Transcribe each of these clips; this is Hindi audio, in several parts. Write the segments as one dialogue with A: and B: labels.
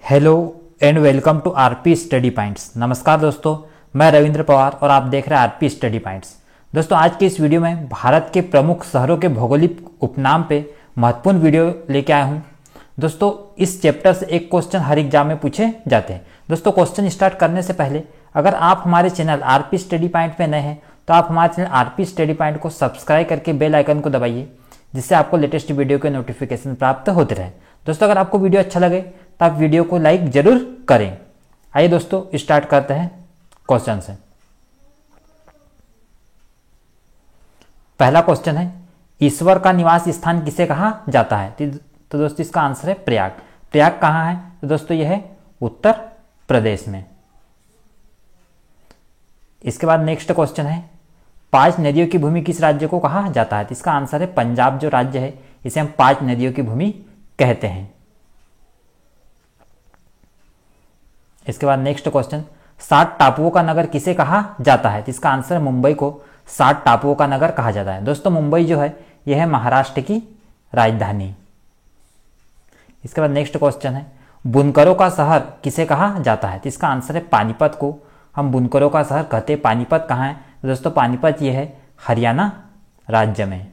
A: Hello and welcome to RP study points. नमस्कार दोस्तों, मैं रविंद्र पवार और आप देख रहे हैं आरपी स्टडी पॉइंट्स। दोस्तों, आज के इस वीडियो में भारत के प्रमुख शहरों के भौगोलिक उपनाम पे महत्वपूर्ण वीडियो लेके आया हूँ। दोस्तों, इस चैप्टर से एक क्वेश्चन हर एग्जाम में पूछे जाते हैं। दोस्तों, क्वेश्चन स्टार्ट करने से पहले अगर आप हमारे चैनल आरपी स्टडी पॉइंट पे नए हैं तो आप हमारे चैनल आरपी स्टडी पॉइंट को सब्सक्राइब करके बेल आइकन को दबाइए, जिससे आपको लेटेस्ट वीडियो के नोटिफिकेशन प्राप्त होते रहे। दोस्तों, अगर आपको वीडियो अच्छा लगे तो आप वीडियो को लाइक जरूर करें। आइए दोस्तों, स्टार्ट करते हैं क्वेश्चन से। पहला क्वेश्चन है, ईश्वर का निवास स्थान किसे कहा जाता है? तो दोस्तों, इसका आंसर है प्रयाग। प्रयाग कहाँ है? तो दोस्तों, यह है उत्तर प्रदेश में। इसके बाद नेक्स्ट क्वेश्चन है, 5 नदियों की भूमि किस राज्य को कहा जाता है? तो इसका आंसर है पंजाब जो राज्य है, इसे हम 5 नदियों की भूमि कहते हैं। इसके बाद नेक्स्ट क्वेश्चन, 60 टापुओं का नगर किसे कहा जाता है? तो इसका आंसर मुंबई को 60 टापुओं का नगर कहा जाता है। दोस्तों, मुंबई जो है यह है महाराष्ट्र की राजधानी। इसके बाद नेक्स्ट क्वेश्चन है, बुनकरों का शहर किसे कहा जाता है? तो इसका आंसर है पानीपत को हम बुनकरों का शहर कहते हैं। पानीपत कहाँ है? तो दोस्तों, पानीपत यह है हरियाणा राज्य में।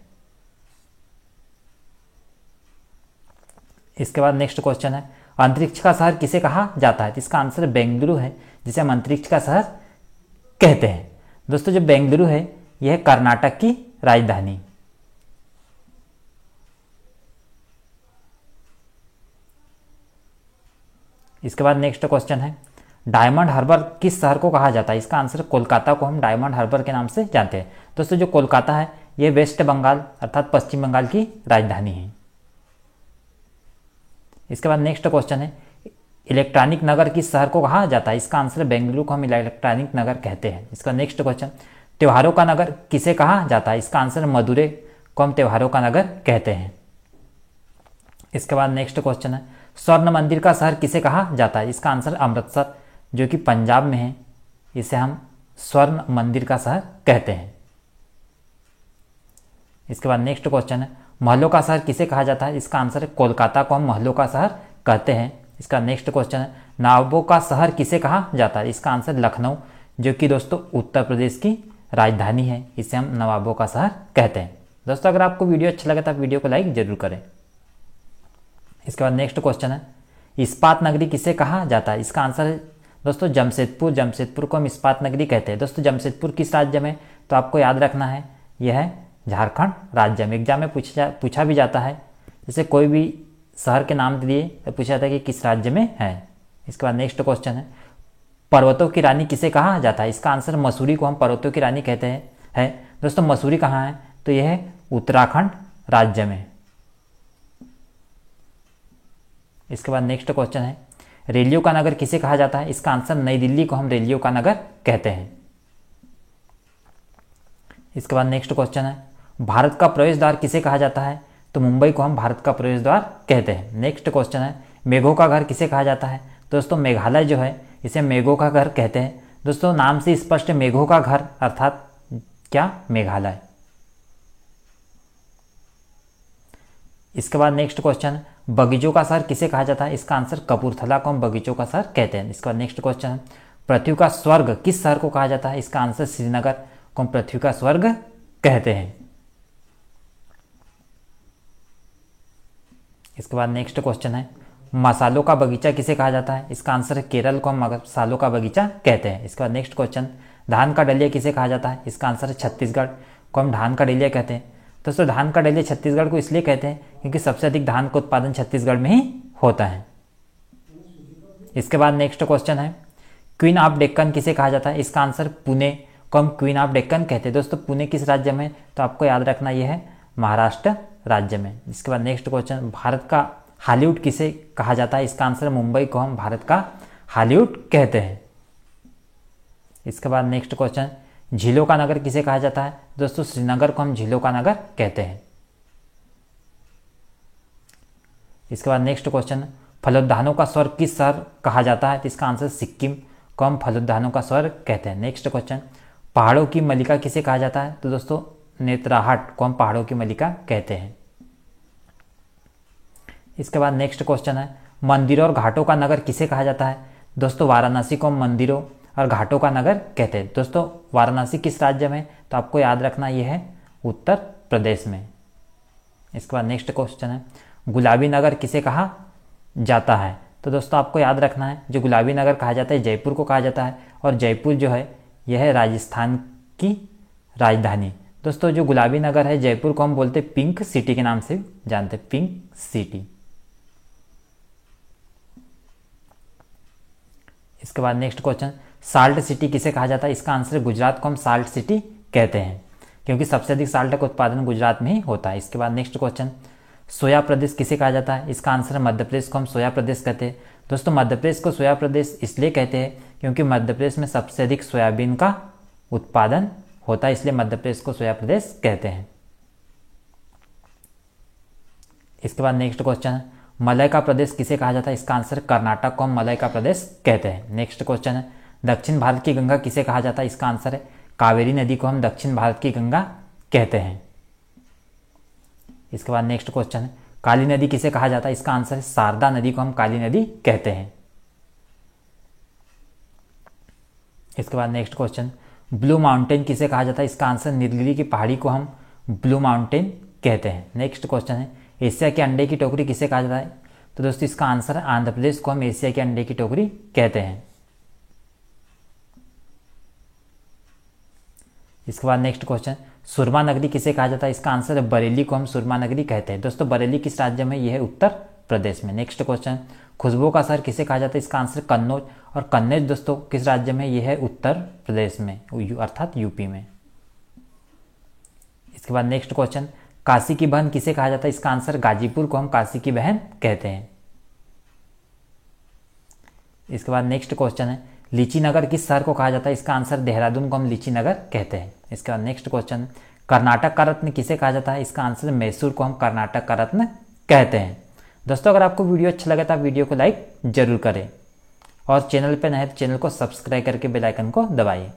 A: इसके बाद नेक्स्ट क्वेश्चन है, अंतरिक्ष का शहर किसे कहा जाता है? तो इसका आंसर बेंगलुरु है, जिसे हम अंतरिक्ष का शहर कहते हैं। दोस्तों, जो बेंगलुरु है यह है कर्नाटक की राजधानी। इसके बाद नेक्स्ट क्वेश्चन है, डायमंड हार्बर किस शहर को कहा जाता है? इसका आंसर कोलकाता को हम डायमंड हार्बर के नाम से जानते हैं। दोस्तों, जो कोलकाता है यह वेस्ट बंगाल अर्थात पश्चिम बंगाल की राजधानी है। इसके बाद नेक्स्ट क्वेश्चन है, इलेक्ट्रॉनिक नगर किस शहर को कहा जाता है? इसका आंसर बेंगलुरु को हम इलेक्ट्रॉनिक नगर कहते हैं। इसका नेक्स्ट क्वेश्चन, त्योहारों का नगर किसे कहा जाता है? इसका आंसर मदुरै को हम त्योहारों का नगर कहते हैं। इसके बाद नेक्स्ट क्वेश्चन है, स्वर्ण मंदिर का शहर किसे कहा जाता है? इसका आंसर अमृतसर जो कि पंजाब में है, इसे हम स्वर्ण मंदिर का शहर कहते हैं। इसके बाद नेक्स्ट क्वेश्चन है, महलों का शहर किसे कहा जाता है? इसका आंसर है कोलकाता को हम महलों का शहर कहते हैं। इसका नेक्स्ट क्वेश्चन है, नवाबों का शहर किसे कहा जाता है? इसका आंसर लखनऊ जो कि दोस्तों उत्तर प्रदेश की राजधानी है, इसे हम नवाबों का शहर कहते हैं। दोस्तों, अगर आपको वीडियो अच्छा लगे तो आप वीडियो को लाइक जरूर करें। इसके बाद नेक्स्ट क्वेश्चन है, इस्पात नगरी किसे कहा जाता है? इसका आंसर है दोस्तों जमशेदपुर। जमशेदपुर को हम इस्पात नगरी कहते हैं। दोस्तों, जमशेदपुर किस राज्य में? तो आपको याद रखना है यह है झारखंड राज्य में। एग्जाम में पूछा भी जाता है, जैसे कोई भी शहर के नाम दिए तो पूछा जाता है कि किस राज्य में है। इसके बाद नेक्स्ट क्वेश्चन है, पर्वतों की रानी किसे कहा जाता है? इसका आंसर मसूरी को हम पर्वतों की रानी कहते हैं। दोस्तों, मसूरी कहाँ है? तो यह है उत्तराखंड राज्य में। इसके बाद नेक्स्ट क्वेश्चन है, रेलियो का नगर किसे कहा जाता है? इसका आंसर नई दिल्ली को हम रेलियो का नगर कहते हैं। इसके बाद नेक्स्ट क्वेश्चन है, भारत का प्रवेश द्वार किसे कहा जाता है? तो मुंबई को हम भारत का प्रवेश द्वार कहते हैं। नेक्स्ट क्वेश्चन है, मेघों का घर किसे कहा जाता है? दोस्तों, मेघालय जो है इसे मेघों का घर कहते हैं। दोस्तों, नाम से स्पष्ट मेघों का घर अर्थात क्या? मेघालय। इसके बाद नेक्स्ट क्वेश्चन, बगीचों का शहर किसे कहा जाता है? इसका आंसर कपूरथला को हम बगीचों का शहर कहते हैं। इसके बाद नेक्स्ट क्वेश्चन है, पृथ्वी का स्वर्ग किस शहर को कहा जाता है? इसका आंसर श्रीनगर को हम पृथ्वी का स्वर्ग कहते हैं। इसके बाद नेक्स्ट क्वेश्चन है, मसालों का बगीचा किसे कहा जाता है? इसका आंसर है केरल को हम मसालों का बगीचा कहते हैं। इसके बाद नेक्स्ट क्वेश्चन, धान का डलिया किसे कहा जाता है? इसका आंसर है छत्तीसगढ़ को हम धान का डलिया कहते हैं। दोस्तों, धान का डलिया छत्तीसगढ़ को इसलिए कहते हैं क्योंकि सबसे अधिक धान का उत्पादन छत्तीसगढ़ में ही होता है। इसके बाद नेक्स्ट क्वेश्चन है, क्वीन ऑफ डेक्कन किसे कहा जाता है? इसका आंसर पुणे को हम क्वीन ऑफ डेक्कन कहते हैं। दोस्तों, पुणे किस राज्य में? तो आपको याद रखना यह है महाराष्ट्र राज्य में। इसके बाद नेक्स्ट क्वेश्चन, भारत का हॉलीवुड किसे कहा जाता है? इसका आंसर मुंबई को हम भारत का हॉलीवुड कहते हैं। इसके बाद नेक्स्ट क्वेश्चन, झीलों का नगर किसे कहा जाता है? दोस्तों, श्रीनगर को हम झीलों का नगर कहते हैं। इसके बाद नेक्स्ट क्वेश्चन, फलोद्यानों का स्वर्ग किस शहर कहा जाता है? तो इसका आंसर सिक्किम को हम फलोद्यानों का स्वर्ग कहते हैं। नेक्स्ट क्वेश्चन, पहाड़ों की मलिका किसे कहा जाता है? तो दोस्तों, नेत्राहाट को हम पहाड़ों की मलिका कहते हैं। इसके बाद नेक्स्ट क्वेश्चन है, मंदिरों और घाटों का नगर किसे कहा जाता है? दोस्तों वाराणसी को हम मंदिरों और घाटों का नगर कहते हैं। दोस्तों वाराणसी किस राज्य में? तो आपको याद रखना ये है उत्तर प्रदेश में। इसके बाद नेक्स्ट क्वेश्चन है, गुलाबी नगर किसे कहा जाता है? तो दोस्तों आपको याद रखना है जो गुलाबी नगर कहा जाता है जयपुर को कहा जाता है, और जयपुर जो है यह है राजस्थान की राजधानी। दोस्तों जो गुलाबी नगर है जयपुर को हम बोलते हैं पिंक सिटी के नाम से जानते हैं, पिंक सिटी। इसके बाद नेक्स्ट क्वेश्चन, साल्ट सिटी किसे कहा जाता है? इसका आंसर है गुजरात को हम साल्ट सिटी कहते हैं, क्योंकि सबसे अधिक साल्ट का उत्पादन गुजरात में ही होता है। इसके बाद नेक्स्ट क्वेश्चन, सोया प्रदेश किसे कहा जाता है? इसका आंसर है मध्य प्रदेश को हम सोया प्रदेश कहते हैं। दोस्तों मध्य प्रदेश को सोया प्रदेश इसलिए कहते हैं क्योंकि मध्य प्रदेश में सबसे अधिक सोयाबीन का उत्पादन होता है, इसलिए मध्य प्रदेश को सोया प्रदेश कहते हैं। इसके बाद नेक्स्ट क्वेश्चन है, मलय का प्रदेश किसे कहा जाता है? इसका आंसर कर्नाटक को हम मलय का प्रदेश कहते हैं। नेक्स्ट क्वेश्चन है, दक्षिण भारत की गंगा किसे कहा जाता है? इसका आंसर है कावेरी नदी को हम दक्षिण भारत की गंगा कहते हैं। इसके बाद नेक्स्ट क्वेश्चन है, काली नदी किसे कहा जाता है? इसका आंसर है शारदा नदी को हम काली नदी कहते हैं। इसके बाद नेक्स्ट क्वेश्चन, ब्लू माउंटेन किसे कहा जाता है? इसका आंसर नीलगिरी की पहाड़ी को हम ब्लू माउंटेन कहते हैं। नेक्स्ट क्वेश्चन है, एशिया के अंडे की टोकरी किसे कहा जाता है? तो दोस्तों इसका आंसर है आंध्र प्रदेश को हम एशिया के अंडे की टोकरी कहते हैं। इसके बाद नेक्स्ट क्वेश्चन, सुरमा नगरी किसे कहा जाता है? इसका आंसर है बरेली को हम सुरमा नगरी कहते हैं। दोस्तों बरेली किस राज्य में? यह है उत्तर प्रदेश में। नेक्स्ट क्वेश्चन, खुशबू का शहर किसे कहा जाता है? इसका आंसर कन्नौज, और कन्नौज दोस्तों किस राज्य में? यह है उत्तर प्रदेश में अर्थात यूपी में। इसके बाद नेक्स्ट क्वेश्चन, काशी की बहन किसे कहा जाता है? इसका आंसर गाजीपुर को हम काशी की बहन कहते हैं। इसके बाद नेक्स्ट क्वेश्चन है, लीची नगर किस शहर को कहा जाता है? इसका आंसर देहरादून को हम लीची नगर कहते हैं। इसके बाद नेक्स्ट क्वेश्चन, कर्नाटक का रत्न किसे कहा जाता है? इसका आंसर मैसूर को हम कर्नाटक का रत्न कहते हैं। दोस्तों अगर आपको वीडियो अच्छा लगे तो आप वीडियो को लाइक जरूर करें, और चैनल पर नए हैं तो चैनल को सब्सक्राइब करके बेल आइकन को दबाइए।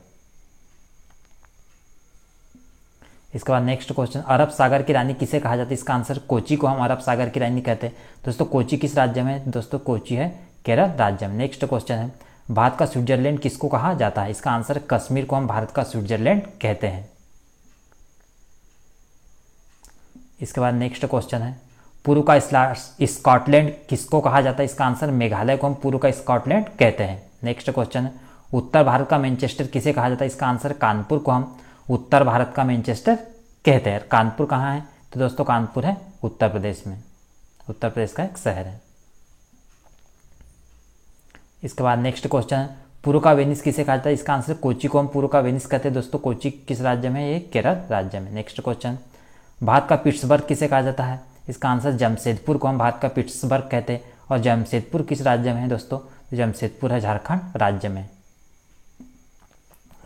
A: इसके बाद नेक्स्ट क्वेश्चन, अरब सागर की रानी किसे कहा जाता है? इसका आंसर कोची को हम अरब सागर की रानी कहते हैं। दोस्तों कोची किस राज्य में? दोस्तों कोची है केरल राज्य में। नेक्स्ट क्वेश्चन है, भारत का स्विट्जरलैंड किसको कहा जाता है? इसका आंसर कश्मीर को हम भारत का स्विट्जरलैंड कहते हैं। इसके बाद नेक्स्ट क्वेश्चन है, पूर्व का स्कॉटलैंड किसको कहा जाता है? इसका आंसर मेघालय को हम पूर्व का स्कॉटलैंड कहते हैं। नेक्स्ट क्वेश्चन है, उत्तर भारत का मैनचेस्टर किसे कहा जाता है? इसका आंसर कानपुर को हम उत्तर भारत का मैनचेस्टर कहते हैं। कानपुर कहाँ है? तो दोस्तों कानपुर है उत्तर प्रदेश में, उत्तर प्रदेश का एक शहर है। इसके बाद नेक्स्ट क्वेश्चन है, पूर्व का वेनिस किसे कहा जाता है? इसका आंसर कोची को हम पूर्व का वेनिस कहते हैं। दोस्तों कोची किस राज्य में? ये केरल राज्य में। नेक्स्ट क्वेश्चन, भारत का पिट्सबर्ग किसे कहा जाता है? इसका आंसर जमशेदपुर को हम भारत का पिट्सबर्ग कहते हैं। और जमशेदपुर किस राज्य में है दोस्तों? जमशेदपुर है झारखंड राज्य में।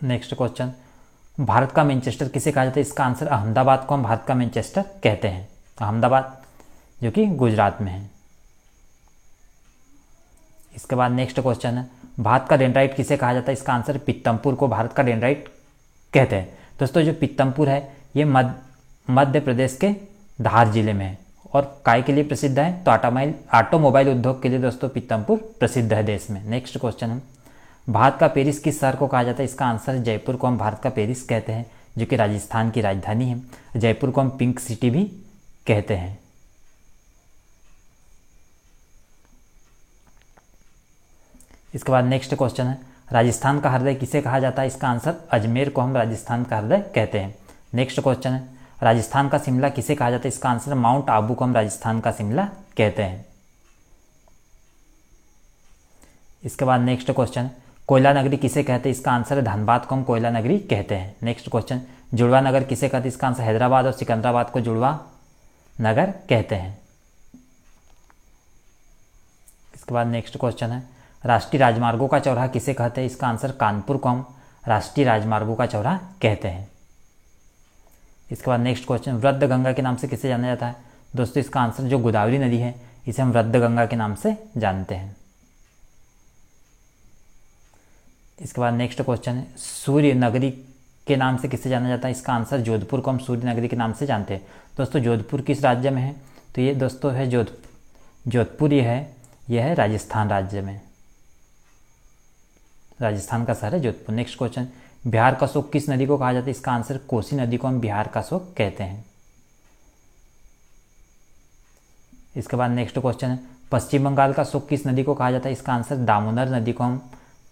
A: नेक्स्ट क्वेश्चन, भारत का मैनचेस्टर किसे कहा जाता है? इसका आंसर अहमदाबाद को हम भारत का मैनचेस्टर कहते हैं। अहमदाबाद जो कि गुजरात में है। इसके बाद नेक्स्ट क्वेश्चन है, भारत का डेंड्राइट किसे कहा जाता है? इसका आंसर पीतमपुर को भारत का डेंड्राइट कहते हैं। दोस्तों जो पीतमपुर है ये मध्य प्रदेश के धार जिले में है, और काय के लिए प्रसिद्ध है? तो ऑटोमोबाइल उद्योग के लिए दोस्तों पीतमपुर प्रसिद्ध है देश में। नेक्स्ट क्वेश्चन है, भारत का पेरिस किस शहर को कहा जाता है? इसका आंसर जयपुर को हम भारत का पेरिस कहते हैं, जो कि राजस्थान की राजधानी है। जयपुर को हम पिंक सिटी भी कहते हैं। इसके बाद नेक्स्ट क्वेश्चन है, राजस्थान का हृदय किसे कहा जाता है? इसका आंसर अजमेर को हम राजस्थान का हृदय कहते हैं। नेक्स्ट क्वेश्चन है, राजस्थान का शिमला किसे कहा जाता है? इसका आंसर माउंट आबू को हम राजस्थान का शिमला कहते हैं। इसके बाद नेक्स्ट क्वेश्चन, कोयला नगरी किसे कहते हैं? इसका आंसर है धनबाद को हम कोयला नगरी कहते हैं। नेक्स्ट क्वेश्चन, जुड़वा नगर किसे कहते हैं? इसका आंसर हैदराबाद और सिकंदराबाद को जुड़वा नगर कहते हैं। इसके बाद नेक्स्ट क्वेश्चन है, राष्ट्रीय राजमार्गों का चौराहा किसे कहते हैं? इसका आंसर कानपुर को हम राष्ट्रीय राजमार्गों का चौराहा कहते हैं। इसके बाद नेक्स्ट क्वेश्चन, वृद्ध गंगा के नाम से किसे जाना जाता है? दोस्तों इसका आंसर जो गोदावरी नदी है इसे हम वृद्ध गंगा के नाम से जानते हैं। इसके बाद नेक्स्ट क्वेश्चन है, सूर्य नगरी के नाम से किसे जाना जाता है? इसका आंसर जोधपुर को हम सूर्य नगरी के नाम से जानते हैं। दोस्तों जोधपुर किस राज्य में है? तो ये दोस्तों है जोधपुर, ये है यह है राजस्थान राज्य में, राजस्थान का शहर है जोधपुर। नेक्स्ट क्वेश्चन, बिहार का शोक किस नदी को कहा जाता है? इसका आंसर कोसी नदी को हम बिहार का शोक कहते हैं। इसके बाद नेक्स्ट क्वेश्चन है, पश्चिम बंगाल का शोक किस नदी को कहा जाता है? इसका आंसर दामोदर नदी को हम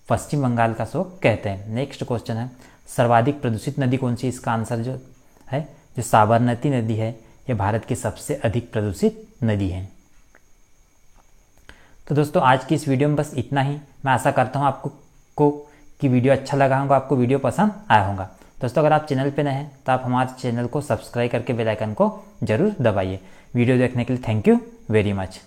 A: पश्चिम बंगाल का शोक कहते हैं। नेक्स्ट क्वेश्चन है, सर्वाधिक प्रदूषित नदी कौन सी? इसका आंसर जो है जो साबरमती नदी है, ये भारत की सबसे अधिक प्रदूषित नदी है। तो दोस्तों आज की इस वीडियो में बस इतना ही। मैं आशा करता हूँ आपको कि वीडियो अच्छा लगा होगा, आपको वीडियो पसंद आया होगा। दोस्तों अगर आप चैनल पे नए हैं तो आप हमारे चैनल को सब्सक्राइब करके बेल आइकन को जरूर दबाइए। वीडियो देखने के लिए थैंक यू वेरी मच।